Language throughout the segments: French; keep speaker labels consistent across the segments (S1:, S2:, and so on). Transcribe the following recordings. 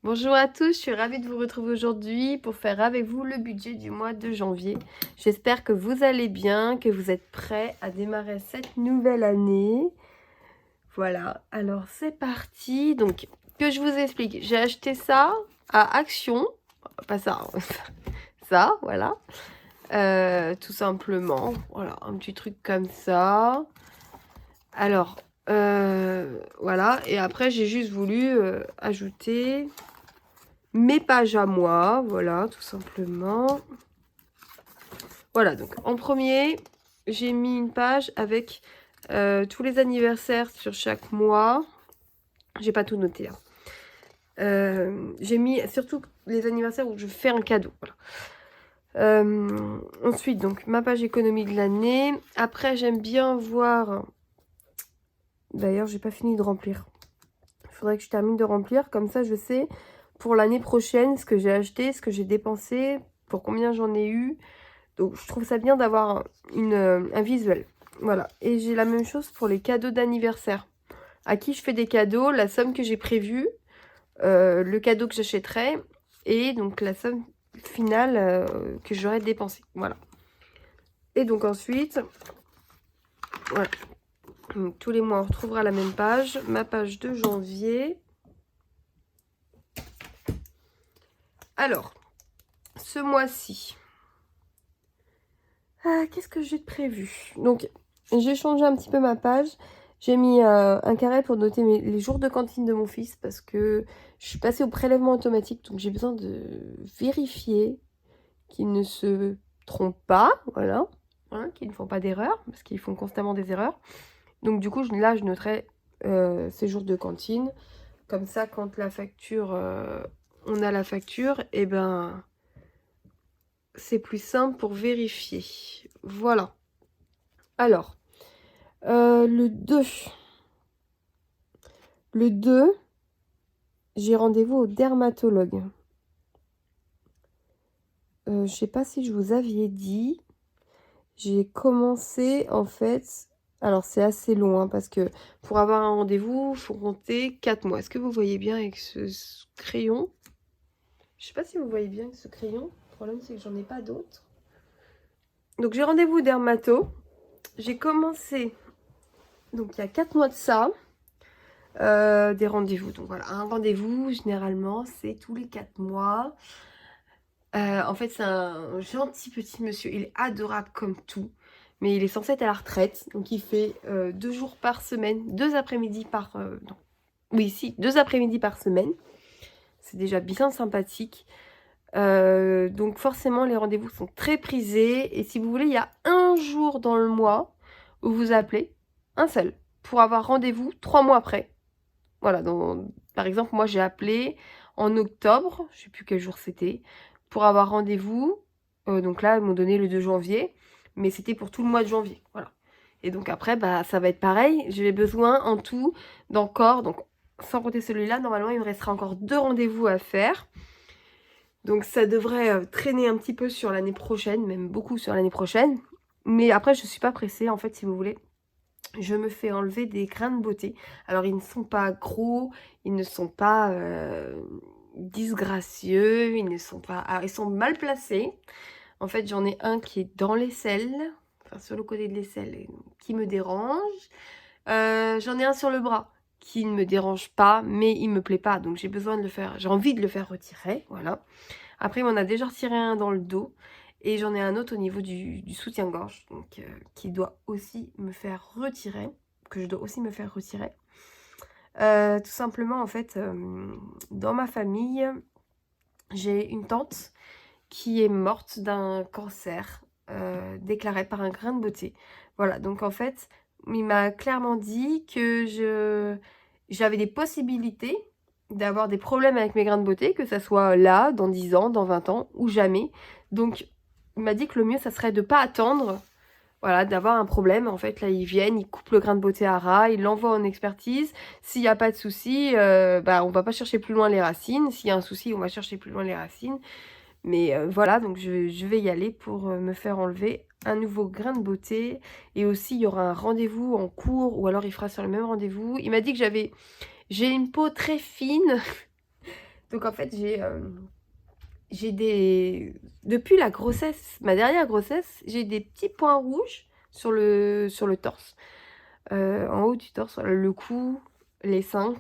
S1: Bonjour à tous, je suis ravie de vous retrouver aujourd'hui pour faire avec vous le budget du mois de janvier. J'espère que vous allez bien, que vous êtes prêts à démarrer cette nouvelle année. Voilà, alors c'est parti. Donc, que je vous explique, j'ai acheté ça à Action, pas ça, hein, ça, voilà. Tout simplement, voilà, un petit truc comme ça. Alors, voilà, et après j'ai juste voulu ajouter mes pages à moi, voilà, tout simplement. Voilà, donc en premier, j'ai mis une page avec tous les anniversaires sur chaque mois. J'ai pas tout noté, hein. J'ai mis surtout les anniversaires où je fais un cadeau, voilà. Ensuite, donc, ma page économie de l'année. Après, j'aime bien voir... D'ailleurs, j'ai pas fini de remplir. Il faudrait que je termine de remplir, comme ça je sais pour l'année prochaine ce que j'ai acheté, ce que j'ai dépensé, pour combien j'en ai eu. Donc je trouve ça bien d'avoir un visuel. Voilà. Et j'ai la même chose pour les cadeaux d'anniversaire. À qui je fais des cadeaux, la somme que j'ai prévue, le cadeau que j'achèterai, et donc la somme finale que j'aurais dépensée. Voilà. Et donc ensuite, voilà. Donc, tous les mois on retrouvera la même page. Ma page de janvier. Alors, ce mois-ci, qu'est-ce que j'ai de prévu? Donc, j'ai changé un petit peu ma page. J'ai mis un carré pour noter les jours de cantine de mon fils parce que je suis passée au prélèvement automatique. Donc, j'ai besoin de vérifier qu'ils ne se trompent pas. Voilà. Hein, qu'ils ne font pas d'erreur parce qu'ils font constamment des erreurs. Donc, du coup, là, je noterai ces jours de cantine. Comme ça, quand la facture, on a la facture, et ben... c'est plus simple pour vérifier. Voilà. Alors, le 2. Le 2, j'ai rendez-vous au dermatologue. Je sais pas si je vous aviez dit. J'ai commencé, en fait... Alors, c'est assez long, hein, parce que pour avoir un rendez-vous, il faut compter 4 mois. Est-ce que vous voyez bien avec ce crayon? Je sais pas si vous voyez bien avec ce crayon. Le problème, c'est que j'en ai pas d'autres. Donc, j'ai rendez-vous au dermato. J'ai commencé... Donc, il y a 4 mois de ça. Des rendez-vous. Donc voilà, un rendez-vous, généralement, c'est tous les 4 mois. En fait, c'est un gentil petit monsieur. Il est adorable comme tout. Mais il est censé être à la retraite. Donc il fait 2 jours par semaine. 2 après-midi par... non. Oui, si, 2 après-midi par semaine. C'est déjà bien sympathique. Donc forcément, les rendez-vous sont très prisés. Et si vous voulez, il y a un jour dans le mois où vous appelez, un seul, pour avoir rendez-vous 3 mois après. Voilà, par exemple, moi j'ai appelé en octobre, je sais plus quel jour c'était, pour avoir rendez-vous. Donc là, ils m'ont donné le 2 janvier, mais c'était pour tout le mois de janvier. Voilà. Et donc après, bah, ça va être pareil. J'ai besoin en tout d'encore, donc sans compter celui-là, normalement, il me restera encore 2 rendez-vous à faire. Donc ça devrait traîner un petit peu sur l'année prochaine, même beaucoup sur l'année prochaine. Mais après, je ne suis pas pressée, en fait, si vous voulez. Je me fais enlever des grains de beauté. Alors, ils ne sont pas gros, ils ne sont pas disgracieux, ils ne sont pas... Ah, ils sont mal placés. En fait, j'en ai un qui est dans l'aisselle, enfin sur le côté de l'aisselle, qui me dérange. J'en ai un sur le bras qui ne me dérange pas, mais il me plaît pas. Donc, j'ai besoin de le faire, j'ai envie de le faire retirer, voilà. Après, il m'en a déjà retiré un dans le dos. Et j'en ai un autre au niveau du soutien-gorge, donc qui doit aussi me faire retirer, que je dois aussi me faire retirer. Tout simplement, en fait, dans ma famille, j'ai une tante qui est morte d'un cancer déclaré par un grain de beauté. Voilà, donc en fait, il m'a clairement dit que j'avais des possibilités d'avoir des problèmes avec mes grains de beauté, que ça soit là, dans 10 ans, dans 20 ans, ou jamais. Donc, il m'a dit que le mieux, ça serait de ne pas attendre, voilà, d'avoir un problème. En fait, là, ils viennent, ils coupent le grain de beauté à ras, ils l'envoient en expertise. S'il n'y a pas de souci, bah, on va pas chercher plus loin les racines. S'il y a un souci, on va chercher plus loin les racines. Mais voilà, donc je vais y aller pour me faire enlever un nouveau grain de beauté. Et aussi, il y aura un rendez-vous en cours, ou alors il fera sur le même rendez-vous. Il m'a dit que j'ai une peau très fine. Donc en fait, j'ai des... Depuis la grossesse, ma dernière grossesse, j'ai des petits points rouges sur le torse. En haut du torse, voilà, le cou, les seins.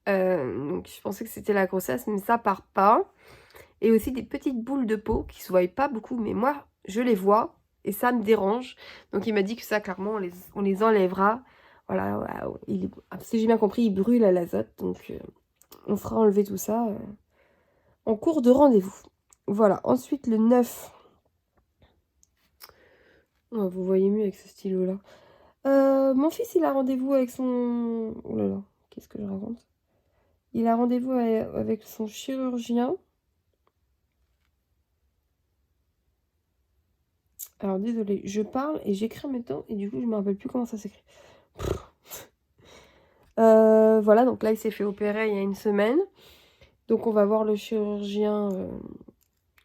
S1: Donc je pensais que c'était la grossesse, mais ça part pas. Et aussi des petites boules de peau qui se voient pas beaucoup, mais moi, je les vois et ça me dérange. Donc il m'a dit que ça, clairement, on les enlèvera. Voilà, voilà, si j'ai bien compris, il brûle à l'azote. Donc on fera enlever tout ça en cours de rendez-vous. Voilà, ensuite le 9. Oh, vous voyez mieux avec ce stylo-là. Mon fils, il a rendez-vous avec son... Oh là là, qu'est-ce que je raconte? Il a rendez-vous avec son chirurgien. Alors, désolé, je parle et j'écris en même temps et du coup, je me rappelle plus comment ça s'écrit. Voilà, donc là, il s'est fait opérer il y a une semaine. Donc, on va voir le chirurgien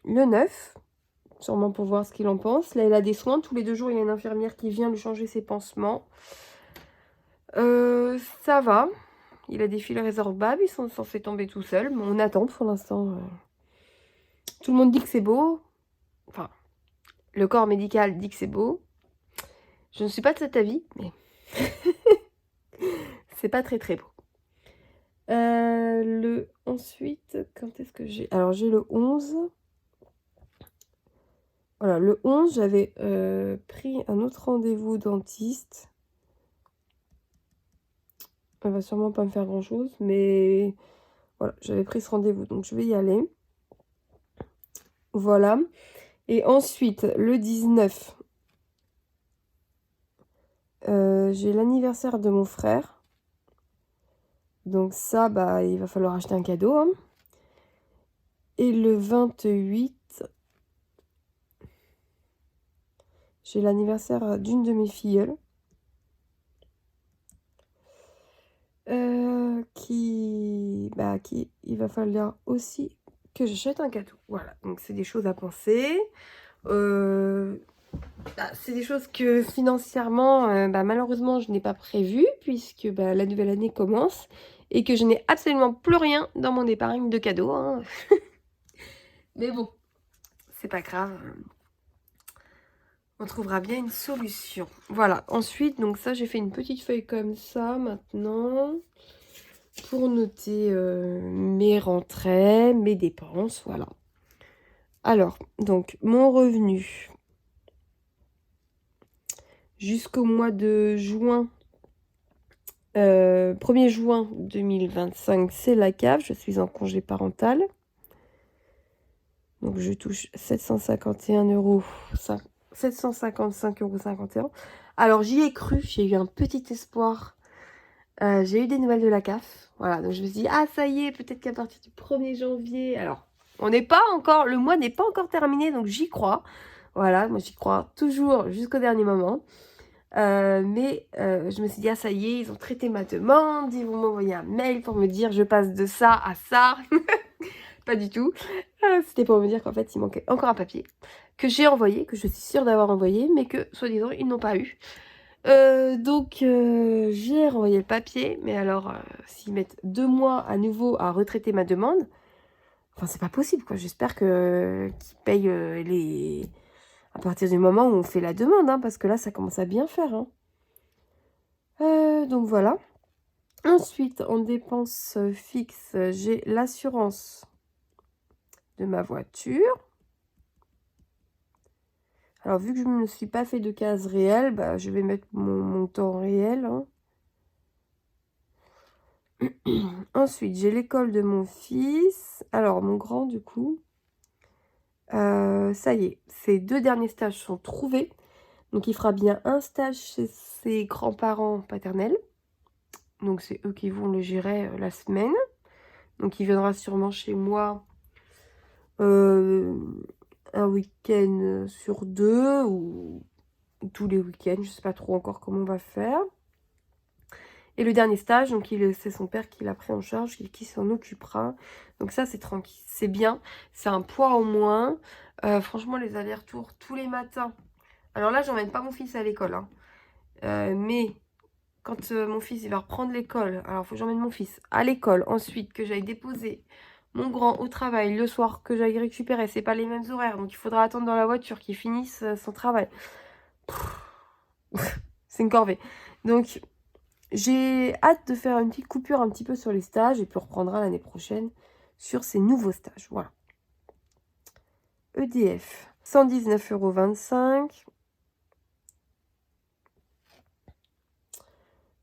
S1: le 9, sûrement pour voir ce qu'il en pense. Là, il a des soins. Tous les 2 jours, il y a une infirmière qui vient lui changer ses pansements. Ça va. Il a des fils résorbables, ils sont censés tomber tout seuls, mais on attend pour l'instant. Tout le monde dit que c'est beau. Enfin, le corps médical dit que c'est beau. Je ne suis pas de cet avis, mais c'est pas très très beau. Ensuite, quand est-ce que j'ai... Alors, j'ai le 11. Voilà, le 11, j'avais pris un autre rendez-vous dentiste. Elle va sûrement pas me faire grand-chose, mais voilà, j'avais pris ce rendez-vous, donc je vais y aller. Voilà. Et ensuite, le 19, j'ai l'anniversaire de mon frère. Donc ça, bah, il va falloir acheter un cadeau, hein. Et le 28, j'ai l'anniversaire d'une de mes filleules. Il va falloir aussi que j'achète un cadeau. Voilà, donc c'est des choses à penser. C'est des choses que financièrement, malheureusement, je n'ai pas prévues puisque la nouvelle année commence et que je n'ai absolument plus rien dans mon épargne de cadeaux, hein. Mais bon, c'est pas grave. On trouvera bien une solution. Voilà, ensuite, donc ça, j'ai fait une petite feuille comme ça maintenant pour noter mes rentrées, mes dépenses, voilà. Alors, donc, mon revenu jusqu'au mois de juin, 1er juin 2025, c'est la CAF, je suis en congé parental. Donc, je touche 755,51 €. Alors, j'y ai cru, j'ai eu un petit espoir. J'ai eu des nouvelles de la CAF. Voilà, donc je me suis dit, ah, ça y est, peut-être qu'à partir du 1er janvier... Alors, on n'est pas encore... Le mois n'est pas encore terminé, donc j'y crois. Voilà, moi, j'y crois toujours jusqu'au dernier moment. Je me suis dit, ah, ça y est, ils ont traité ma demande. Ils vont m'envoyer un mail pour me dire, je passe de ça à ça. Pas du tout. C'était pour me dire qu'en fait, il manquait encore un papier que j'ai envoyé, que je suis sûre d'avoir envoyé, mais que, soi-disant, ils n'ont pas eu. J'ai renvoyé le papier, mais alors, s'ils mettent 2 mois à nouveau à retraiter ma demande, enfin, c'est pas possible, quoi. J'espère qu'ils payent à partir du moment où on fait la demande, hein, parce que là, ça commence à bien faire, hein. Donc voilà. Ensuite, en dépenses fixes, j'ai l'assurance de ma voiture. Alors, vu que je ne me suis pas fait de case réelle, je vais mettre mon montant réel, hein. Ensuite, j'ai l'école de mon fils. Alors, mon grand, du coup, ça y est, ses 2 derniers stages sont trouvés. Donc, il fera bien un stage chez ses grands-parents paternels. Donc, c'est eux qui vont le gérer la semaine. Donc, il viendra sûrement chez moi un week-end sur 2 ou tous les week-ends. Je ne sais pas trop encore comment on va faire. Et le dernier stage, donc c'est son père qui l'a pris en charge, qui s'en occupera. Donc ça, c'est tranquille, c'est bien. C'est un poids en moins. Franchement, les allers-retours tous les matins. Alors là, j'emmène pas mon fils à l'école, hein. Mais quand mon fils il va reprendre l'école, alors il faut que j'emmène mon fils à l'école. Ensuite, que j'aille déposer mon grand au travail, le soir que j'aille récupérer, c'est pas les mêmes horaires, donc il faudra attendre dans la voiture qu'il finisse son travail. C'est une corvée. Donc, j'ai hâte de faire une petite coupure un petit peu sur les stages et puis on reprendra l'année prochaine sur ces nouveaux stages. Voilà. EDF, 119,25 €.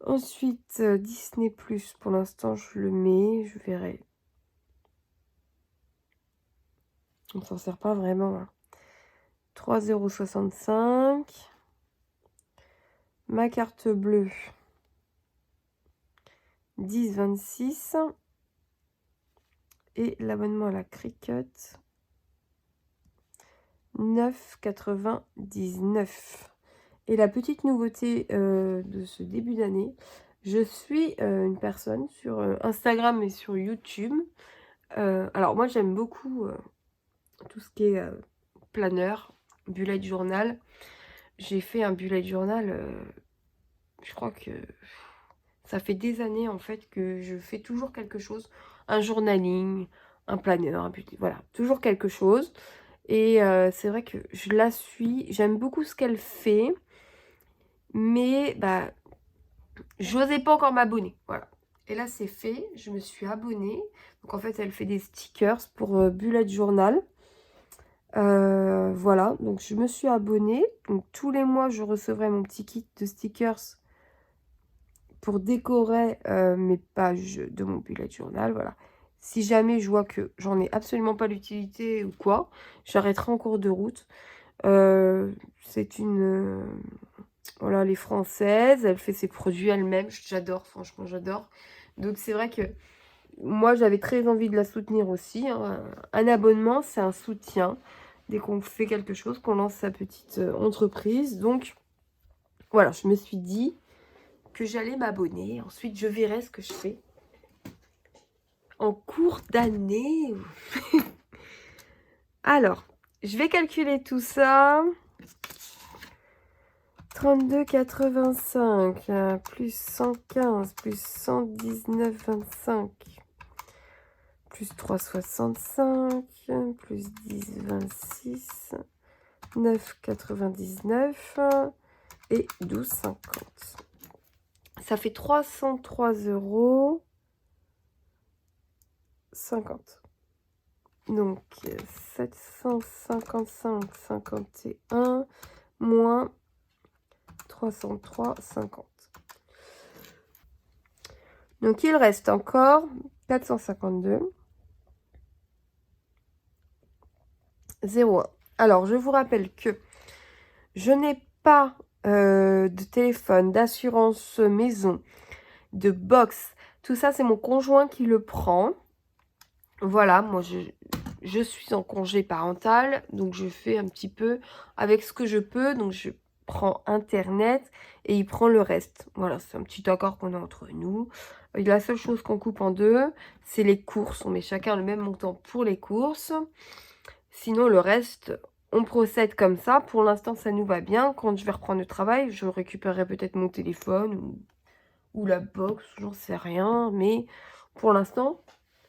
S1: Ensuite, Disney+, pour l'instant, je le mets, je verrai. On s'en sert pas vraiment. Hein. 3,65 €. Ma carte bleue, 10,26 €. Et l'abonnement à la Cricut, 9,99 €. Et la petite nouveauté de ce début d'année, je suis une personne sur Instagram et sur YouTube. Alors moi j'aime beaucoup tout ce qui est planeur, bullet journal. J'ai fait un bullet journal, je crois que ça fait des années en fait que je fais toujours quelque chose. Un journaling, un planeur, un bullet, voilà, toujours quelque chose. Et c'est vrai que je la suis, j'aime beaucoup ce qu'elle fait. Mais bah, j'osais pas encore m'abonner. Voilà. Et là, c'est fait. Je me suis abonnée. Donc, en fait, elle fait des stickers pour Bullet Journal. Voilà. Donc, je me suis abonnée. Donc, tous les mois, je recevrai mon petit kit de stickers pour décorer mes pages de mon Bullet Journal. Voilà. Si jamais je vois que j'en ai absolument pas l'utilité ou quoi, j'arrêterai en cours de route. C'est une... Voilà, elle est française, elle fait ses produits elle-même. J'adore, franchement, j'adore. Donc, c'est vrai que moi, j'avais très envie de la soutenir aussi. Hein. Un abonnement, c'est un soutien. Dès qu'on fait quelque chose, qu'on lance sa petite entreprise. Donc, voilà, je me suis dit que j'allais m'abonner. Ensuite, je verrai ce que je fais en cours d'année. Alors, je vais calculer tout ça. 32,85 plus 115 plus 119,25 plus 3,65 plus 10,26 9,99 et 12,50. Ça fait 303,50 €. Donc 755,51 moins 303,50. Donc, il reste encore 452,01 €. Alors, je vous rappelle que je n'ai pas de téléphone, d'assurance maison, de box. Tout ça, c'est mon conjoint qui le prend. Voilà, moi, je suis en congé parental, donc je fais un petit peu avec ce que je peux. Donc, je prend Internet et il prend le reste. Voilà, c'est un petit accord qu'on a entre nous. La seule chose qu'on coupe en deux, c'est les courses. On met chacun le même montant pour les courses. Sinon, le reste, on procède comme ça. Pour l'instant, ça nous va bien. Quand je vais reprendre le travail, je récupérerai peut-être mon téléphone ou la box, j'en sais rien. Mais pour l'instant,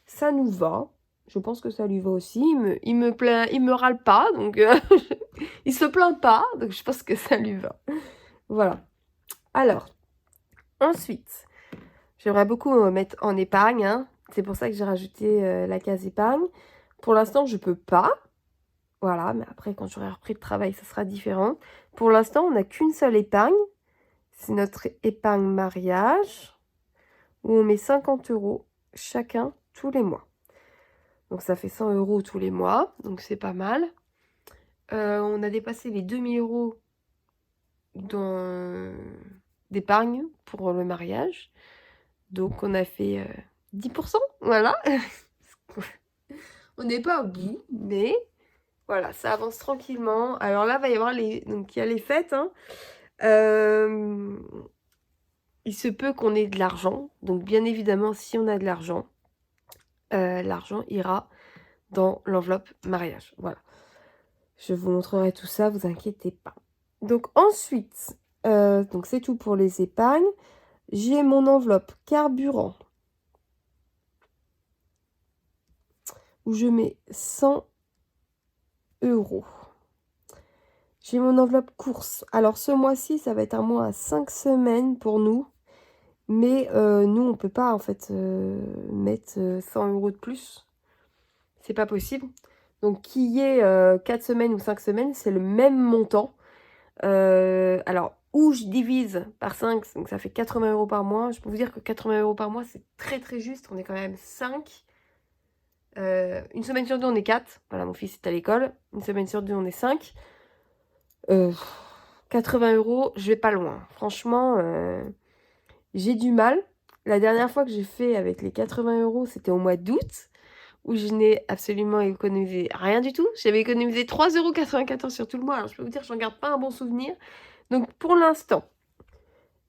S1: ça nous va. Je pense que ça lui va aussi. Il me râle pas, donc il se plaint pas, donc je pense que ça lui va. Voilà. Alors, ensuite, j'aimerais beaucoup mettre en épargne. Hein. C'est pour ça que j'ai rajouté la case épargne. Pour l'instant, je peux pas. Voilà, mais après, quand j'aurai repris le travail, ça sera différent. Pour l'instant, on n'a qu'une seule épargne. C'est notre épargne mariage, où on met 50 € chacun tous les mois. Donc, ça fait 100 € tous les mois. Donc, c'est pas mal. On a dépassé les 2000 € d'épargne pour le mariage. Donc, on a fait 10%. Voilà. On n'est pas au bout, mais voilà, ça avance tranquillement. Alors là, il va y avoir donc, il y a les fêtes. Hein. Il se peut qu'on ait de l'argent. Donc, bien évidemment, si on a de l'argent, l'argent ira dans l'enveloppe mariage. Voilà. Je vous montrerai tout ça, vous inquiétez pas. Donc, ensuite, donc c'est tout pour les épargnes. J'ai mon enveloppe carburant. où je mets 100 €. J'ai mon enveloppe courses. Alors ce mois-ci, ça va être un mois à 5 semaines pour nous. Mais nous, on peut pas en fait mettre 100 € de plus. C'est pas possible. Donc qu'il y ait 4 semaines ou 5 semaines, c'est le même montant. Alors, où je divise par 5, donc ça fait 80 € par mois. Je peux vous dire que 80 € par mois, c'est très très juste. On est quand même 5. Une semaine sur deux, on est 4. Voilà, mon fils est à l'école. Une semaine sur deux, on est 5. 80 €, je vais pas loin. Franchement, j'ai du mal. La dernière fois que j'ai fait avec les 80 €, c'était au mois d'août, où je n'ai absolument économisé rien du tout. J'avais économisé 3,94 € sur tout le mois. Alors, je peux vous dire que j'en garde pas un bon souvenir. Donc, pour l'instant,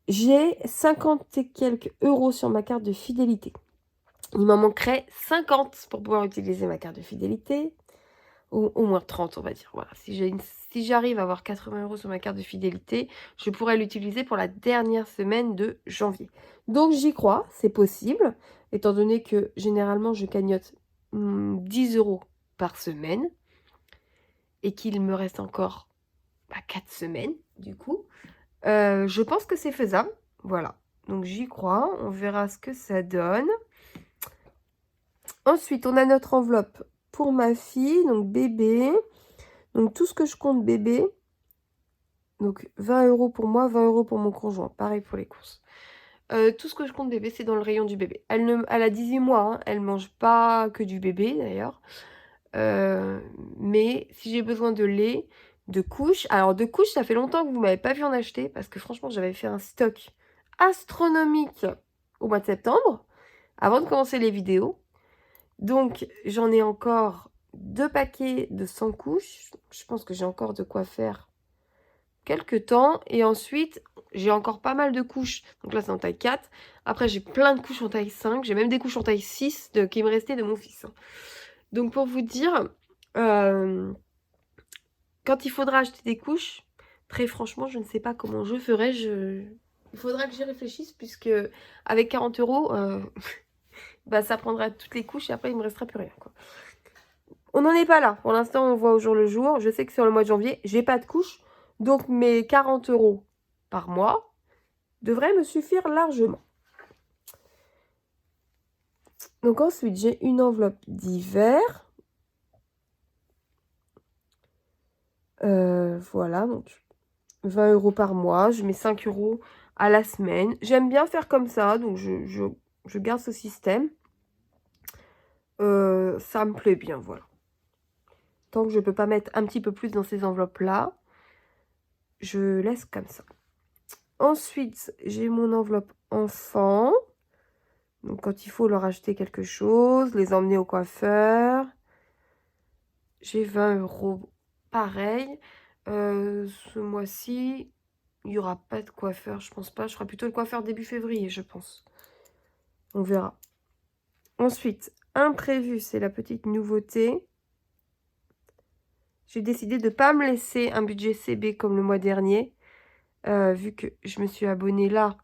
S1: j'ai 50 et quelques euros sur ma carte de fidélité. Il m'en manquerait 50 pour pouvoir utiliser ma carte de fidélité. Ou au moins 30, on va dire. Voilà. Si j'arrive à avoir 80 € sur ma carte de fidélité, je pourrais l'utiliser pour la dernière semaine de janvier. Donc j'y crois, c'est possible, étant donné que généralement je cagnotte 10 € par semaine et qu'il me reste encore 4 semaines du coup. Je pense que c'est faisable. Voilà. Donc j'y crois, on verra ce que ça donne. Ensuite, on a notre enveloppe pour ma fille, donc bébé. Donc tout ce que je compte bébé, donc 20 € pour moi, 20 € pour mon conjoint, pareil pour les courses. Tout ce que je compte bébé, c'est dans le rayon du bébé. Elle a 18 mois, hein, elle mange pas que du bébé d'ailleurs. Mais si j'ai besoin de lait, de couches, alors de couches, ça fait longtemps que vous m'avez pas vu en acheter, parce que franchement, j'avais fait un stock astronomique au mois de septembre, avant de commencer les vidéos. Donc, j'en ai encore 2 paquets de 100 couches. Je pense que j'ai encore de quoi faire quelques temps. Et ensuite, j'ai encore pas mal de couches. Donc là, c'est en taille 4. Après, j'ai plein de couches en taille 5. J'ai même des couches en taille 6 qui me restaient de mon fils. Donc, pour vous dire, quand il faudra acheter des couches, très franchement, je ne sais pas comment je ferai. Il faudra que j'y réfléchisse, puisque avec 40 €, ça prendra toutes les couches et après, il ne me restera plus rien, quoi. On n'en est pas là. Pour l'instant, on voit au jour le jour. Je sais que sur le mois de janvier, j'ai pas de couches. Donc, mes 40 € par mois devraient me suffire largement. Donc, ensuite, j'ai une enveloppe d'hiver. Voilà, donc 20 € par mois. Je mets 5 € à la semaine. J'aime bien faire comme ça, donc je garde ce système. Ça me plaît bien, voilà. Tant que je ne peux pas mettre un petit peu plus dans ces enveloppes-là, je laisse comme ça. Ensuite, j'ai mon enveloppe enfant. Donc, quand il faut leur acheter quelque chose, les emmener au coiffeur. J'ai 20 € pareil. Ce mois-ci, il n'y aura pas de coiffeur, je pense pas. Je ferai plutôt le coiffeur début février, je pense. On verra. Ensuite, imprévu, c'est la petite nouveauté. J'ai décidé de ne pas me laisser un budget CB comme le mois dernier. Vu que je me suis abonnée là,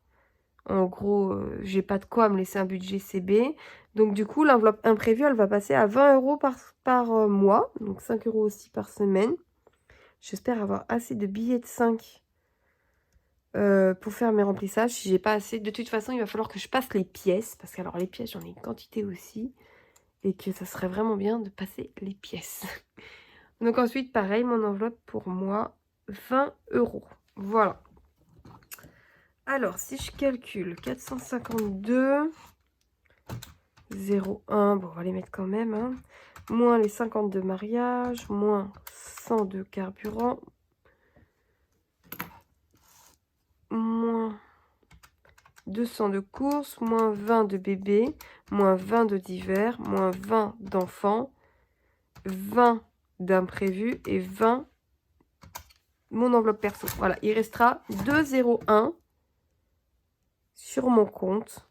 S1: en gros, j'ai pas de quoi me laisser un budget CB. Donc du coup, l'enveloppe imprévue, elle va passer à 20 € par mois. Donc 5 € aussi par semaine. J'espère avoir assez de billets de 5 pour faire mes remplissages. Si j'ai pas assez, de toute façon, il va falloir que je passe les pièces. Parce que alors les pièces, j'en ai une quantité aussi. Et que ça serait vraiment bien de passer les pièces. Donc ensuite, pareil, mon enveloppe pour moi, 20 €. Voilà. Alors, si je calcule 452, 0,1, bon, on va les mettre quand même, hein, moins les 50 de mariage, moins 100 de carburant, moins 200 de courses, moins 20 de bébé, moins 20 de d'hiver, moins 20 d'enfants, 20 d'imprévu et 20 mon enveloppe perso. Voilà, il restera 2,01 sur mon compte.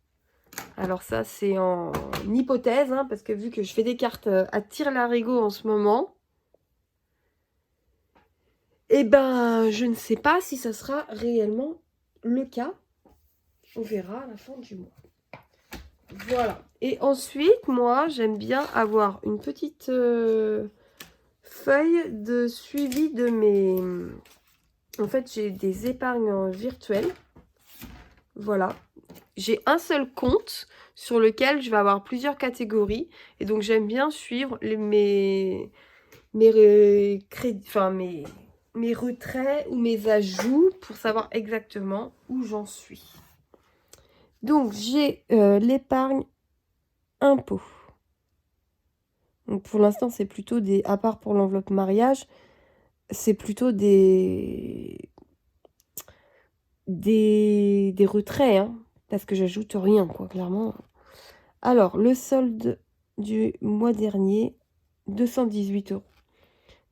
S1: Alors ça, c'est en hypothèse, hein, parce que vu que je fais des cartes à tire-larigot en ce moment, eh ben, je ne sais pas si ça sera réellement le cas. On verra à la fin du mois. Voilà. Et ensuite, moi, j'aime bien avoir une petite feuille de suivi de mes... En fait, j'ai des épargnes virtuelles. Voilà. J'ai un seul compte sur lequel je vais avoir plusieurs catégories. Et donc, j'aime bien suivre mes retraits ou mes ajouts pour savoir exactement où j'en suis. Donc, j'ai l'épargne impôt. Donc, pour l'instant, c'est plutôt des... À part pour l'enveloppe mariage, c'est plutôt des retraits, hein, parce que j'ajoute rien, quoi, clairement. Alors, le solde du mois dernier, 218 €.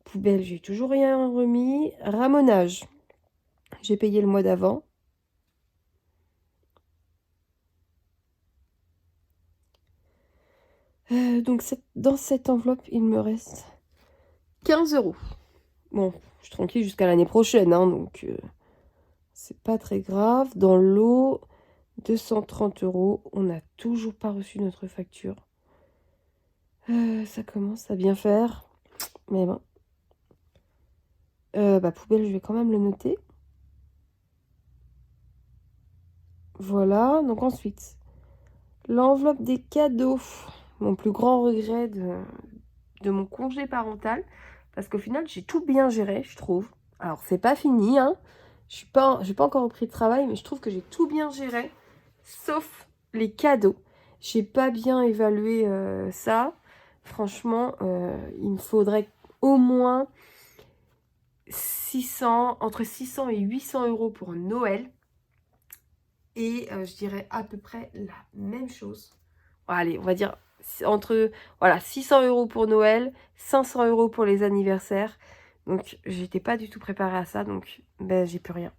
S1: Poubelle, j'ai toujours rien remis. Ramonage, j'ai payé le mois d'avant. Donc, dans cette enveloppe, il me reste 15 €. Bon, je suis tranquille jusqu'à l'année prochaine, hein, donc c'est pas très grave. Dans l'eau, 230 €. On n'a toujours pas reçu notre facture. Ça commence à bien faire. Mais bon. Poubelle, je vais quand même le noter. Voilà. Donc ensuite, l'enveloppe des cadeaux. Mon plus grand regret de mon congé parental. Parce qu'au final, j'ai tout bien géré, je trouve. Alors, c'est pas fini, hein. J'ai pas encore repris de travail, mais je trouve que j'ai tout bien géré. Sauf les cadeaux. J'ai pas bien évalué ça. Franchement, il me faudrait au moins entre 600 et 800 € pour Noël. Et je dirais à peu près la même chose. Allez, on va dire entre 600 € pour Noël, 500 € pour les anniversaires. Donc, j'étais pas du tout préparée à ça. Donc, j'ai plus rien.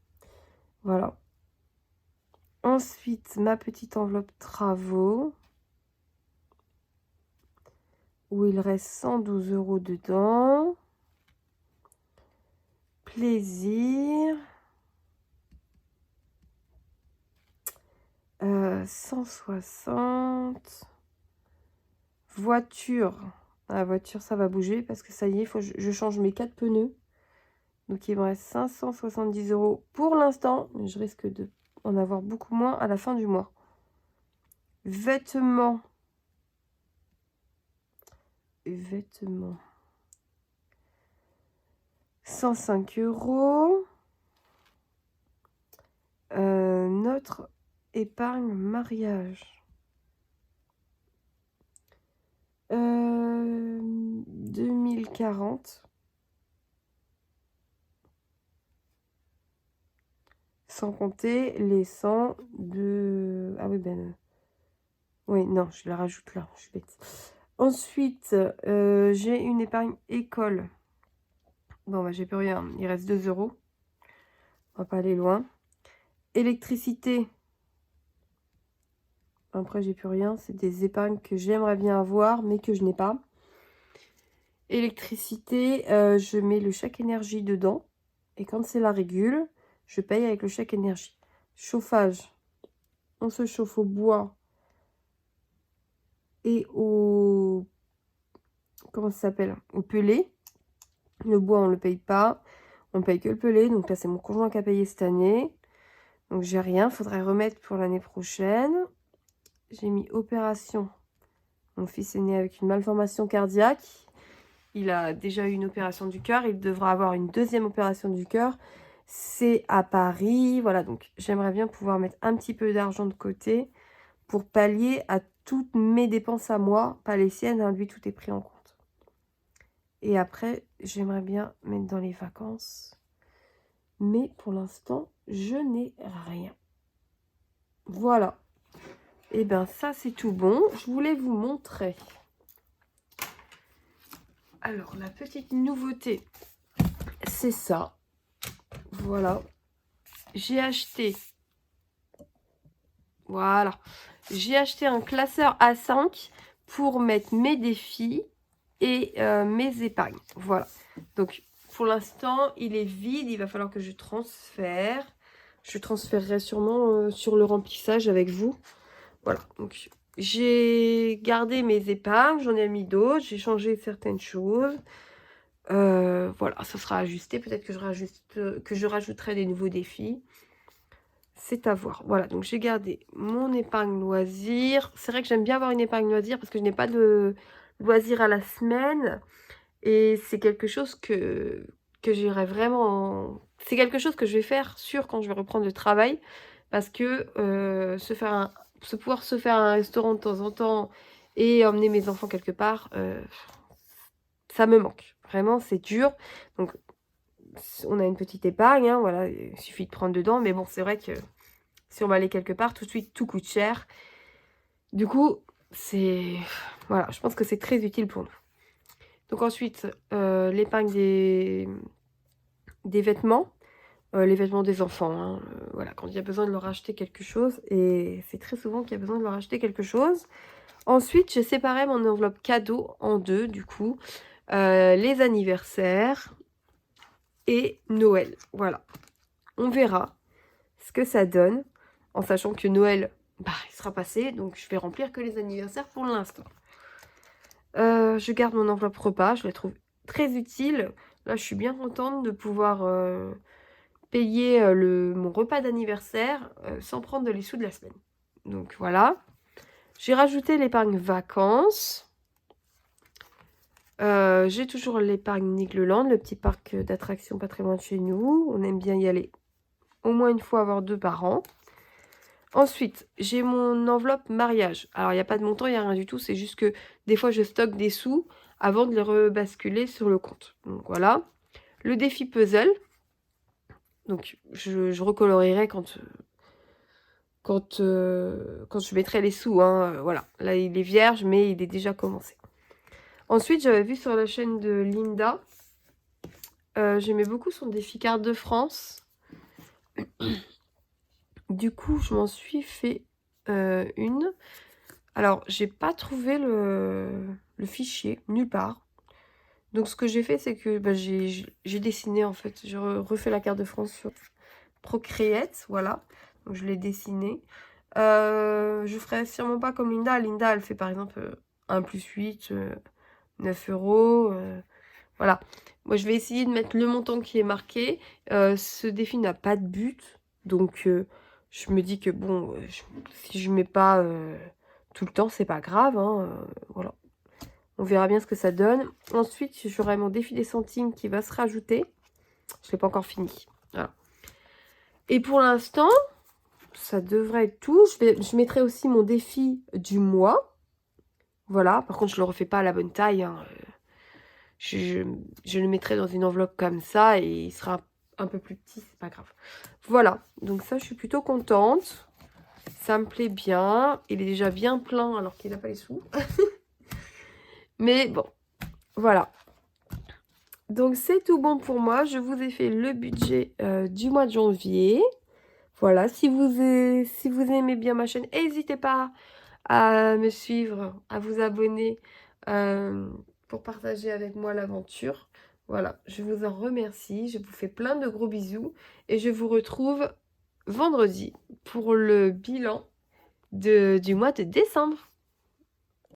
S1: Voilà. Ensuite, ma petite enveloppe travaux. Où il reste 112 € dedans. Plaisir. 160. Voiture. La voiture, ça va bouger parce que ça y est, il faut que je change mes 4 pneus. Donc, il me reste 570 € pour l'instant. Mais je risque d'en avoir beaucoup moins à la fin du mois. Vêtements. 105 €. Notre épargne mariage. 2040. Sans compter les 100 de... Ah oui, oui, non, je la rajoute là, je suis bête. Ensuite, j'ai une épargne école. Bon, j'ai plus rien. Il reste 2 €. On va pas aller loin. Électricité. Après, j'ai plus rien. C'est des épargnes que j'aimerais bien avoir, mais que je n'ai pas. Électricité, je mets le chèque énergie dedans. Et quand c'est la régule, je paye avec le chèque énergie. Chauffage. On se chauffe au bois et au... Comment ça s'appelle? Au pellet. Le bois, on ne le paye pas. On paye que le pellet. Donc là, c'est mon conjoint qui a payé cette année. Donc j'ai rien. Il faudrait remettre pour l'année prochaine. J'ai mis opération. Mon fils est né avec une malformation cardiaque. Il a déjà eu une opération du cœur. Il devra avoir une deuxième opération du cœur. C'est à Paris. Voilà, donc j'aimerais bien pouvoir mettre un petit peu d'argent de côté pour pallier à toutes mes dépenses à moi, pas les siennes, hein. Lui, tout est pris en compte. Et après, j'aimerais bien mettre dans les vacances. Mais pour l'instant, je n'ai rien. Voilà. Et bien, ça, c'est tout bon. Je voulais vous montrer. Alors, la petite nouveauté, c'est ça. Voilà. J'ai acheté... Voilà. J'ai acheté un classeur A5 pour mettre mes défis et mes épargnes. Voilà. Donc, pour l'instant, il est vide. Il va falloir que je transfère. Je transférerai sûrement sur le remplissage avec vous. Voilà. Donc, j'ai gardé mes épargnes, j'en ai mis d'autres, j'ai changé certaines choses. Voilà, ça sera ajusté. Peut-être que je rajouterai des nouveaux défis. C'est à voir. Voilà, donc j'ai gardé mon épargne loisir. C'est vrai que j'aime bien avoir une épargne loisir parce que je n'ai pas de loisir à la semaine. Et c'est quelque chose que j'irai vraiment... C'est quelque chose que je vais faire sûr quand je vais reprendre le travail. Parce que pouvoir se faire un restaurant de temps en temps et emmener mes enfants quelque part, ça me manque. Vraiment, c'est dur. Donc, on a une petite épargne, hein, voilà, il suffit de prendre dedans. Mais bon, c'est vrai que si on va aller quelque part, tout de suite, tout coûte cher. Du coup, c'est... Voilà, je pense que c'est très utile pour nous. Donc ensuite, l'épargne des vêtements. Les vêtements des enfants, hein, voilà, quand il y a besoin de leur acheter quelque chose. Et c'est très souvent qu'il y a besoin de leur acheter quelque chose. Ensuite, j'ai séparé mon enveloppe cadeau en deux, du coup. Les anniversaires et Noël. Voilà. On verra ce que ça donne, en sachant que Noël, bah, il sera passé, donc je vais remplir que les anniversaires pour l'instant. Je garde mon enveloppe repas, je la trouve très utile. Là, je suis bien contente de pouvoir payer mon repas d'anniversaire sans prendre les sous de la semaine. Donc voilà. J'ai rajouté l'épargne vacances. J'ai toujours l'épargne Nigloland, le petit parc d'attractions pas très loin de chez nous. On aime bien y aller au moins une fois, voire deux par an. Ensuite, j'ai mon enveloppe mariage. Alors, il n'y a pas de montant, il n'y a rien du tout. C'est juste que des fois, je stocke des sous avant de les rebasculer sur le compte. Donc voilà. Le défi puzzle. Donc, je recolorierai quand je mettrai les sous. Hein. Voilà. Là, il est vierge, mais il est déjà commencé. Ensuite, j'avais vu sur la chaîne de Linda. J'aimais beaucoup son défi carte de France. Du coup, je m'en suis fait une. Alors, j'ai pas trouvé le fichier, nulle part. Donc, ce que j'ai fait, c'est que bah, j'ai dessiné, en fait. J'ai refait la carte de France sur Procreate, voilà. Donc, je l'ai dessiné. Je ferai sûrement pas comme Linda. Linda, elle fait par exemple 1 plus 8, 9 euros. Voilà. Moi, je vais essayer de mettre le montant qui est marqué. Ce défi n'a pas de but. Donc, je me dis que bon, si je mets pas tout le temps, c'est pas grave. Hein, voilà. On verra bien ce que ça donne. Ensuite, j'aurai mon défi des centimes qui va se rajouter. Je ne l'ai pas encore fini. Voilà. Et pour l'instant, ça devrait être tout. Je mettrai aussi mon défi du mois. Voilà. Par contre, je ne le refais pas à la bonne taille. Hein. Je le mettrai dans une enveloppe comme ça et il sera un peu plus petit, c'est pas grave. Voilà, donc ça, je suis plutôt contente. Ça me plaît bien. Il est déjà bien plein alors qu'il n'a pas les sous. Mais bon, voilà. Donc, c'est tout bon pour moi. Je vous ai fait le budget du mois de janvier. Voilà, si vous aimez bien ma chaîne, n'hésitez pas à me suivre, à vous abonner pour partager avec moi l'aventure. Voilà, je vous en remercie. Je vous fais plein de gros bisous et je vous retrouve vendredi pour le bilan du mois de décembre.